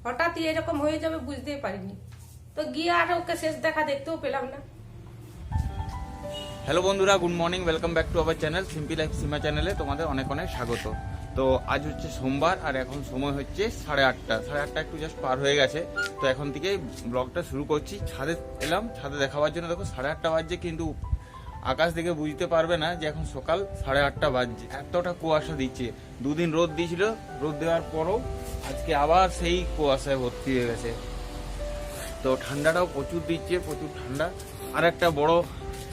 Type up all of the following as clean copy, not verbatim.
হঠাৎই এরকম হয়ে যাবে বুঝতেই পারিনি। তো গিয়ে আর ওকে শেষ দেখা দেখতেও পেলাম না। হ্যালো বন্ধুরা, good morning, welcome back to our channel simple life Seema চ্যানেলে তোমাদের অনেক অনেক স্বাগত। তো আজ হচ্ছে সোমবার আর এখন সময় হচ্ছে 8:30। 8:30 একটু জাস্ট পার হয়ে গেছে। তো এখন থেকেই ব্লগটা শুরু করছি। ছাদে এলাম, ছাদে দেখাবার জন্য। দেখো 8:30 বাজছে, কিন্তু আকাশ দেখে বুঝতে পারবে না যে এখন সকাল 8:30 বাজছে। এতটা কুয়াশা দিচ্ছে। দুদিন রোদ দিয়েছিল, রোদ দেওয়ার পরও আজকে আবার সেই কুয়াশায় ভর্তি হয়ে গেছে। তো ঠান্ডাটাও প্রচুর দিচ্ছে, প্রচুর ঠান্ডা। আর একটা বড়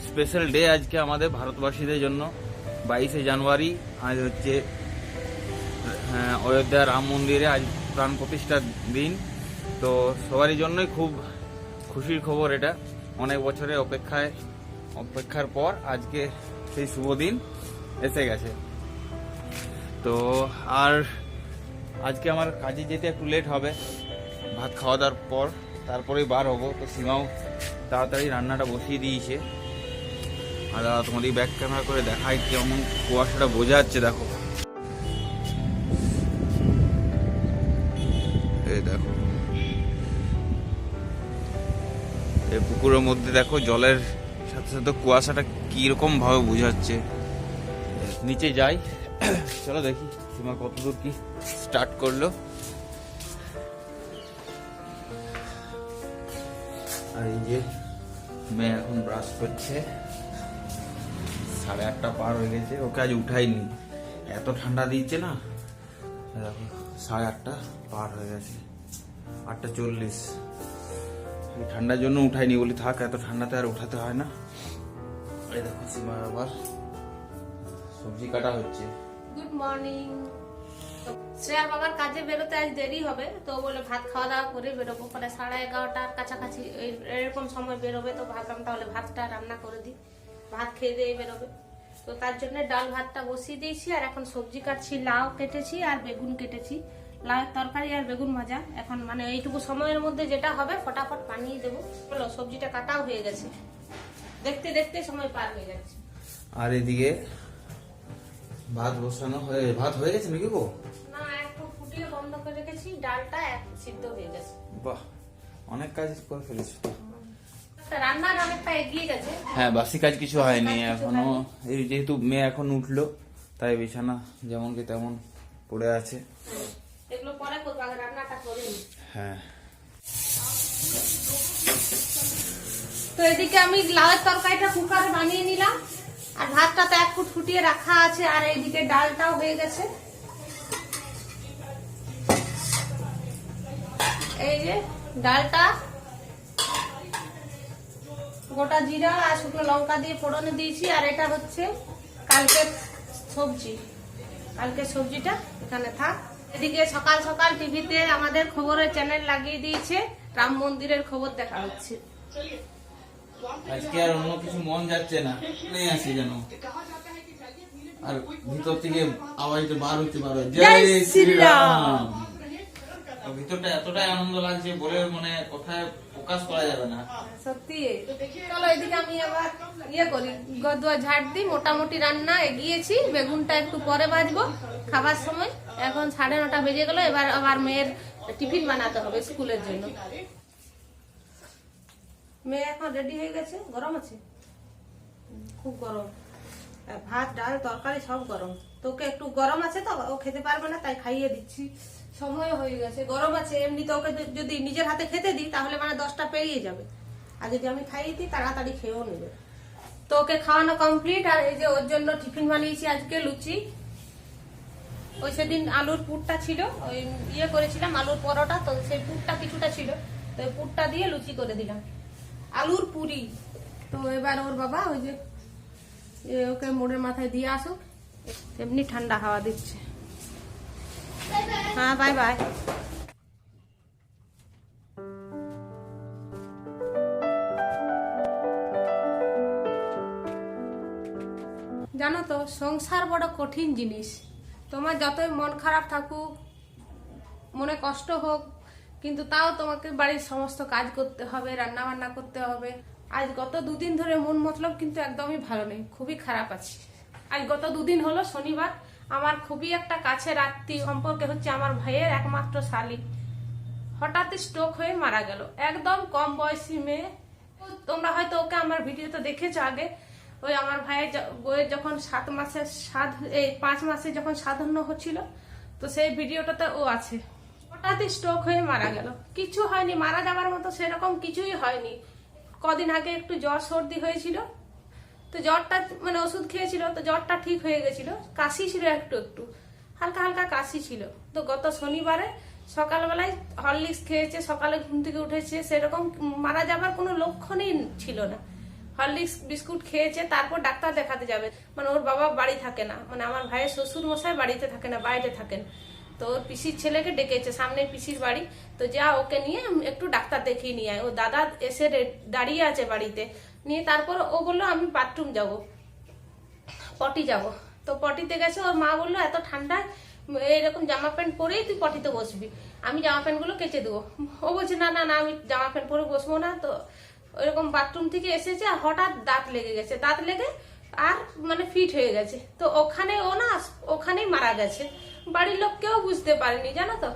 স্পেশাল ডে আজকে আমাদের ভারতবাসীদের জন্য, 22শে জানুয়ারি। আজ হচ্ছে অযোধ্যা রাম মন্দিরে আজ প্রাণ প্রতিষ্ঠার দিন। তো সবারই জন্যই খুব খুশির খবর এটা। অনেক বছরের অপেক্ষার পর আজকে সেই শুভ দিন এসে গেছে। তো আর আজকে আমার কাজে যেতে একটু লেট হবে, ভাত খাওয়া দাওয়ার পর তারপরেই বার হবো। তো সীমাও তাড়াতাড়ি রান্নাটা বসিয়ে দিয়েছে। আর তোমাদের ব্যাক ক্যামেরা করে দেখাই কেমন কুয়াশাটা বোঝা যাচ্ছে। দেখো, এই দেখো এই পুকুরের মধ্যে দেখো জলের সাথে সাথে কুয়াশাটা কিরকম ভাবে বোঝাচ্ছে। নিচে যাই, চলো দেখি সীমা কতদূর কি স্টার্ট করলো। আর এই যে মেয়ে এখন ব্রাশ করছে। 8:30 পার হয়ে গেছে, ওকে আজ উঠাইনি, এত ঠান্ডা দিচ্ছে না। দেখো 8:30 পার হয়ে গেছে, 8:40। এই ঠান্ডার জন্য উঠাইনি, বলি থাক, এত ঠান্ডাতে আর উঠাতে হয় না। এই দেখো সীমা আবার সবজি কাটা হচ্ছে। Good morning. শ্রেয়ার বাবার কাজে বেরোতে আজ দেরি হবে, তো বলে ভাত খাওয়া দাওয়া করে বেরোবো, পরে 11:30 কাছাকাছি এরকম সময় বেরোবে। তো ভাবলাম তাহলে ভাতটা রান্না করে দিই, ভাত খেয়ে দিয়ে বেরোবে। তো তার জন্য ডাল ভাতটা বসিয়ে দিয়েছি। আর এখন সবজি কাটছি, লাউ কেটেছি আর বেগুন কেটেছি। লাউ তরকারি আর বেগুন ভাজা। এখন মানে এইটুকু সময়ের মধ্যে যেটা হবে ফটাফট বানিয়ে দেবো। চলো, সবজিটা কাটাও হয়ে গেছে, দেখতে দেখতে সময় পার হয়ে যাচ্ছে। আর এদিকে ভাত বসানো ভাত হয়ে গেছে নাকি গো? না, একটু ফুটিয়ে বন্ধ করে রেখেছি, ডালটা এক সিদ্ধ হয়ে গেছে। বাহ, অনেক কাজ করে ফেলেছো। রান্নার অনেকটা এগিয়ে গেছে। হ্যাঁ, বাসি কাজ কিছু হয়নি এখনো। এই যেহেতু মেয়ে এখন উঠলো, তাই বিছানা যেমন কি তেমন পড়ে আছে। এগুলো পরে করবো, আগে রান্নাটা করে নিই। হ্যাঁ, তো এদিকে আমি লাউয়ের তরকারিটা কুকারে বানিয়ে নিলাম, আর ভাতটা তো 1 ফুট ফুটিয়ে রাখা আছে। আর এইদিকে ডালটাও হয়ে গেছে। এই যে ডালটা গোটা জিরা আর শুকনো লঙ্কা দিয়ে ফোড়নে দিয়েছি। আর এটা হচ্ছে কালকের সবজি, কালকের সবজিটা এখানে থাক। এদিকে সকাল সকাল টিভিতে আমাদের খবরের চ্যানেল লাগিয়ে দিয়েছে, রাম মন্দিরের খবর দেখা হচ্ছে। আজকে আর অন্য কিছু মন যাচ্ছে না, নেই আসি যেন। আর ভিতর থেকে আওয়াজটা বার হচ্ছে, জয় শ্রীরাম। ভিতরটা এতটাই আনন্দ লাগছে, বলে মানে কোথায় প্রকাশ করা যাবে না, সত্যি। চলো এদিকে আমি আবার করি, গদুয়া ঝাড় দিই। মোটামুটি রান্না এগিয়েছি, বেগুনটা একটু পরে ভাজবো খাবার সময়। এখন 9:30 বেজে গেল। এবার আবার মেয়ের টিফিন বানাতে হবে স্কুলের জন্য। মেয়ে এখন রেডি হয়ে গেছে। গরম আছে, খুব গরম। ভাত ডাল তরকারি সব গরম। তোকে একটু গরম আছে তো, ও খেতে পারবে না, তাই খাইয়ে দিচ্ছি। সময় হয়ে গেছে, গরম আছে। এমনিতে ওকে যদি নিজের হাতে খেতে দিই তাহলে মানে 10টা পেরিয়ে যাবে। আর যদি আমি খাইয়ে দিই তাড়াতাড়ি খেয়েও নেবে। তো ওকে খাওয়ানো কমপ্লিট। আর এই যে ওর জন্য টিফিন বানিয়েছি আজকে লুচি। ওই সেদিন আলুর পুরটা ছিল, ওই করেছিলাম আলুর পরোটা, তো সেই পুরটা কিছুটা ছিল, তো ওই পুরটা দিয়ে লুচি করে দিলাম, আলুর পুরি। তো এবার ওর বাবা ওই যে ওকে মোড়ের মাথায় দিয়ে আসুক, এমনি ঠান্ডা হাওয়া দিচ্ছে। হ্যাঁ, বাই বাই। জানো তো, সংসার বড় কঠিন জিনিস। তোমার যতই মন খারাপ থাকুক, মনে কষ্ট হোক, কিন্তু তাও তোমাকে বাড়ির সমস্ত কাজ করতে হবে, রান্না বান্না করতে হবে। আজ গত 2 দিন ধরে মন মতলব কিন্তু একদমই ভালো নেই, খুবই খারাপ আছি। আজ গত 2 দিন হলো শনিবার, আমার খুবই একটা কাছের আত্মীয় সম্পর্কে হচ্ছে আমার ভাইয়ের একমাত্র শালী হঠাৎ স্ট্রোক হয়ে মারা গেল। একদম কম বয়সী মেয়ে। তোমরা হয়তো ওকে আমার ভিডিওতে দেখেছো আগে, ওই আমার বইয়ের যখন 5 মাসে যখন সাধারণ হচ্ছিল, তো সেই ভিডিওটাতে ও আছে। হঠাৎ স্ট্রোক হয়ে মারা গেল। কিছু হয়নি, মারা যাবার মতো সেরকম কিছুই হয়নি। কদিন আগে একটু জ্বর সর্দি হয়েছিল, তো জ্বরটা মানে ওষুধ খেয়েছিল, তো জ্বরটা ঠিক হয়ে গেছিল। কাশি ছিল, একটু একটু হালকা হালকা কাশি ছিল। তো গত শনিবারে সকালবেলায় হরলিক্স খেয়েছে, সকালে ঘুম থেকে উঠেছে, সেরকম মারা যাবার কোনো লক্ষণই ছিল না। হরলিক্স বিস্কুট খেয়েছে, তারপর ডাক্তার দেখাতে যাবে। মানে ওর বাবা বাড়ি থাকে না, মানে আমার ভাইয়ের শ্বশুর মশাই বাড়িতে থাকে না, বাইরে থাকেন। তো ওর পিসির ছেলেকে ডেকেছে, সামনে পিসির বাড়ি, তো যা ওকে নিয়ে একটু ডাক্তার দেখিয়ে নিয়ে আয়। ও দাদা এসে দাঁড়িয়ে আছে বাড়িতে, নিয়ে তারপর ও বললো আমি বাথরুম যাব, পটি যাব। তো পটিতে গেছে, ওর মা বললো এত ঠান্ডায় এরকম জামা প্যান্ট পরেই তুই পটিতে বসবি, আমি জামা প্যান্ট গুলো কেচে দেবো। ও বলছে না না না, আমি জামা প্যান্ট পরে বসবো না। তো ওইরকম বাথরুম থেকে এসেছে, আর হঠাৎ দাঁত লেগে গেছে, দাঁত লেগে আর মানে ফিট হয়ে গেছে। তো ওখানে ও না ওখানেই মারা গেছে। বাড়ির লোক কেউ বুঝতে পারেনি, জানো তো।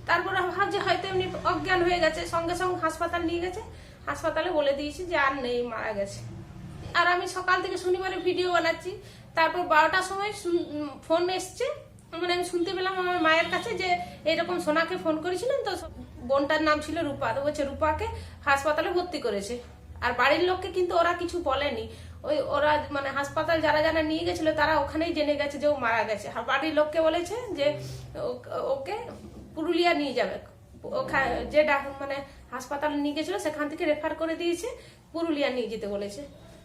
তারপরে ভাবছে হয়তো এমনি অজ্ঞান হয়ে গেছে, সঙ্গে সঙ্গে হাসপাতাল নিয়ে গেছে। হাসপাতালে বলে দিয়েছি যে আর নেই, মারা গেছে। আর আমি সকাল থেকে শনিবারে ভিডিও বানাচ্ছি, তারপর 12টার সময় ফোন এসছে, মানে আমি শুনতে পেলাম আমার মায়ের কাছে যে এরকম সোনাকে ফোন করেছিলেন, তো বোনটার নাম ছিল রূপা, তো বলছে রূপাকে হাসপাতালে ভর্তি করেছে। আর বাড়ির লোককে কিন্তু ওরা কিছু বলেনি। ওরা মানে হাসপাতাল যারা যারা নিয়ে গেছিল তারা ওখানেই জেনে গেছে যে ও মারা গেছে। আর বাড়ির লোককে বলেছে যে ওকে পুরুলিয়া নিয়ে যাবে, যে মানে হাসপাতালে নিয়ে গেছিল সেখান থেকে রেফার করে দিয়েছে, পুরুলিয়া নিয়ে যেতে বলেছে।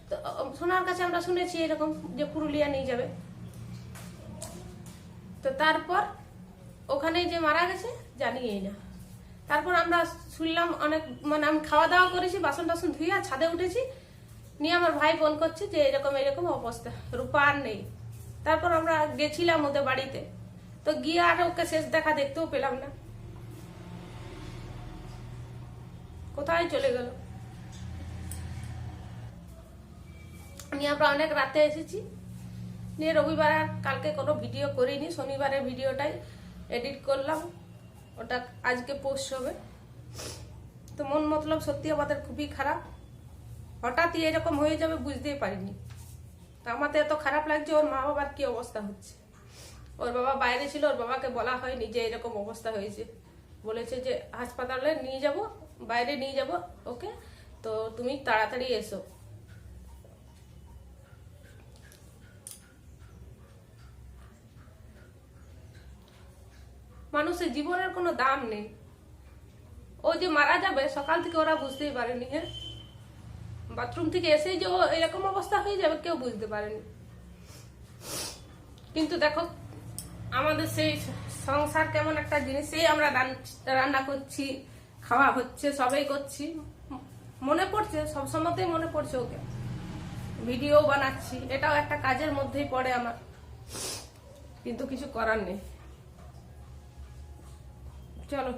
তো সোনার কাছে আমরা শুনেছি এরকম যে পুরুলিয়া নিয়ে যাবে। তো তারপর ওখানে যে মারা গেছে জানিই না। তারপর আমরা শুনলাম অনেক, মানে আমি খাওয়া দাওয়া করেছি, বাসন টাসন ধুয়ে আর ছাদে উঠেছি, নিয়ে আমার ভাই ফোন করছে যে এরকম এরকম অবস্থা, রূপা আর নেই। তারপর আমরা গেছিলাম ওদের বাড়িতে, তো গিয়ে আর ওকে শেষ দেখা দেখতেও পেলাম না, কোথায় চলে গেল। নিয়ে আমরা অনেক রাতে এসেছি, নিয়ে রবিবার আর কালকে কোনো ভিডিও করিনি, শনিবারের ভিডিওটাই এডিট করলাম, ওটা আজকে পোস্ট হবে। তো মন মতলব সত্যি আমাদের খুবই খারাপ, হঠাৎই এরকম হয়ে যাবে বুঝতেই পারিনি। তো আমাদের এত খারাপ লাগছে, ওর মা বাবার কি অবস্থা হচ্ছে। ওর বাবা বাইরে ছিল, ওর বাবাকে বলা হয়নি যে এরকম অবস্থা হয়েছে, বলেছে যে হাসপাতালে নিয়ে যাব, বাইরে নিয়ে যাব ওকে, তো তুমি তাড়াতাড়ি এসো। মানুষের জীবনের কোনো দাম নেই। ও যে মারা যাবে সকাল থেকে ওরা বুঝতেই পারেনি। হ্যাঁ, বাথরুম থেকে এসেই যে ও এরকম অবস্থা হয়ে যাবে কেউ বুঝতে পারেনি। কিন্তু দেখো আমাদের সেই সংসার কেমন একটা জিনিস, সেই আমরা রান্না করছি, খাওয়া হচ্ছে, সবাই করছি, মনে পড়ছে সবসময়তেই মনে পড়ছে ওকে, ভিডিও বানাচ্ছি, এটাও একটা কাজের মধ্যেই পড়ে আমার, কিন্তু কিছু করার নেই। চলো।